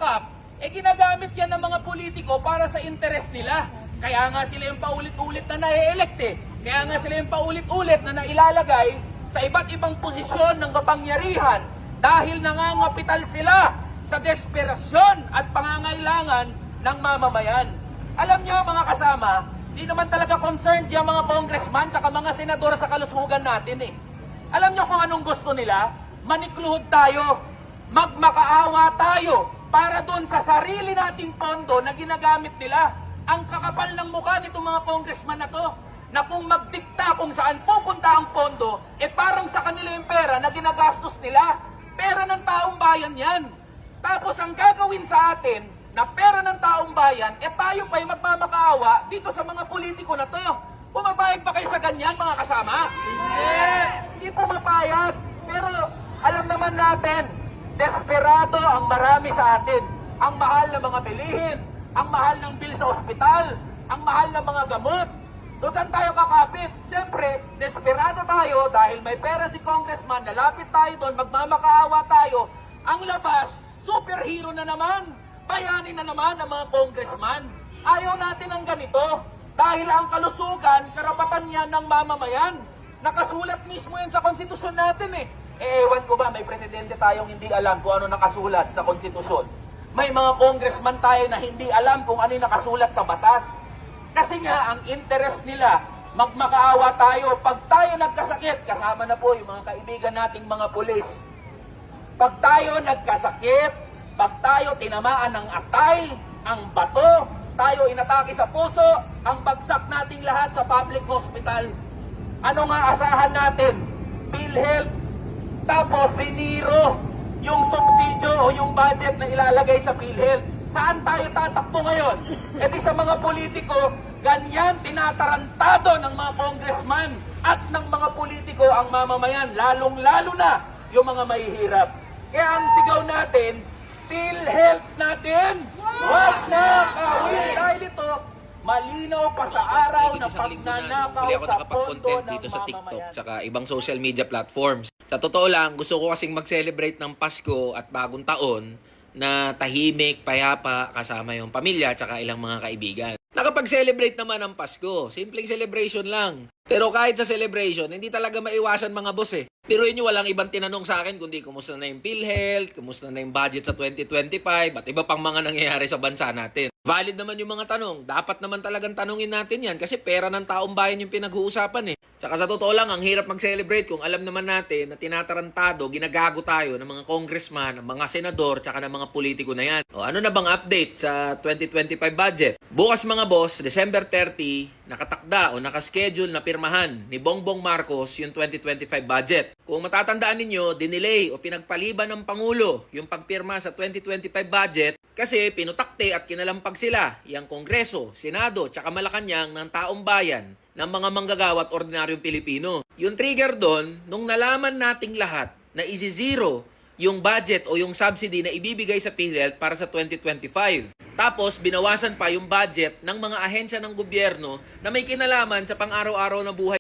backup, ginagamit yan ng mga politiko para sa interes nila. Kaya nga sila yung paulit-ulit na na-elect eh. Kaya nga sila yung paulit-ulit na nailalagay sa iba't ibang posisyon ng kapangyarihan dahil nangangapital sila sa desperasyon at pangangailangan ng mamamayan. Alam nyo mga kasama, di naman talaga concerned yung mga congressman at mga senador sa kalusugan natin eh. Alam nyo kung anong gusto nila? Manikluhod tayo, magmakaawa tayo para doon sa sarili nating pondo na ginagamit nila. Ang kakapal ng mukha nitong mga congressman na to, na kung magdikta kung saan pupunta ang pondo, parang sa kanila yung pera na ginagastos nila. Pera ng taong bayan yan. Tapos ang gagawin sa atin, na pera ng taong bayan, tayo pa yung magmamakaawa dito sa mga politiko na to. Pumapayag ba kayo sa ganyan mga kasama? Hindi pumapayag. Pero alam naman natin, desperado ang marami sa atin. Ang mahal ng mga bilihin, ang mahal ng bill sa ospital, ang mahal ng mga gamot. So saan tayo kakapit? Siyempre, desperado tayo dahil may pera si congressman, lalapit tayo doon, magmamakaawa tayo. Ang labas, superhero na naman. Bayanin na naman ang mga congressman. Ayaw natin ng ganito. Dahil ang kalusugan, karapatan yan ng mamamayan. Nakasulat mismo yan sa konstitusyon natin eh. Ewan ko ba, may presidente tayong hindi alam kung ano nakasulat sa konstitusyon. May mga congressman tayo na hindi alam kung ano yung nakasulat sa batas. Kasi nga, ang interest nila, magmakaawa tayo. Pag tayo nagkasakit, kasama na po yung mga kaibigan nating mga pulis. Pag tayo nagkasakit, pag tayo tinamaan ng atay, ang bato, tayo inatake sa puso, ang bagsak nating lahat sa public hospital. Ano nga asahan natin? PhilHealth, tapos siniro yung subsidyo o yung budget na ilalagay sa PhilHealth. Saan tayo tatakbo ngayon? Di sa mga politiko, ganyan tinatarantado ng mga congressman at ng mga politiko ang mamamayan, lalong-lalo na yung mga mahihirap. Kaya ang sigaw natin, PhilHealth natin, wag na kawin. Dahil ito, malinaw pa sa araw na pagnanakaw Huli ako sa pondo nakapag-content ng dito sa TikTok mamamayan. tsaka ibang social media platforms. Sa totoo lang, gusto ko kasing mag-celebrate ng Pasko at Bagong Taon na tahimik, payapa, kasama yung pamilya tsaka ilang mga kaibigan. Nakapag-celebrate naman ng Pasko. Simpleng celebration lang. Pero kahit sa celebration, hindi talaga maiwasan mga boss eh. Pero inyo walang ibang tinanong sa akin kundi kumusta na yung PhilHealth, kumusta na yung budget sa 2025 at iba pang mga nangyayari sa bansa natin. Valid naman yung mga tanong. Dapat naman talagang tanungin natin yan kasi pera ng taong bayan yung pinag-uusapan eh. Tsaka sa totoo lang, ang hirap mag-celebrate kung alam naman natin na tinatarantado, ginagago tayo ng mga congressman, ng mga senador, tsaka ng mga politiko na yan. O ano na bang update sa 2025 budget? Bukas mga boss, December 30, nakatakda o nakaschedule na pirmahan ni Bongbong Marcos yung 2025 budget. Kung matatandaan ninyo, dinelay o pinagpaliban ng Pangulo yung pagpirma sa 2025 budget kasi pinutakte at kinalampag sila yung Kongreso, Senado, tsaka Malacanang ng taong bayan ng mga manggagawa at ordinaryong Pilipino. Yung trigger doon, nung nalaman nating lahat na isi-zero yung budget o yung subsidy na ibibigay sa PhilHealth para sa 2025. Tapos, binawasan pa yung budget ng mga ahensya ng gobyerno na may kinalaman sa pang-araw-araw na buhay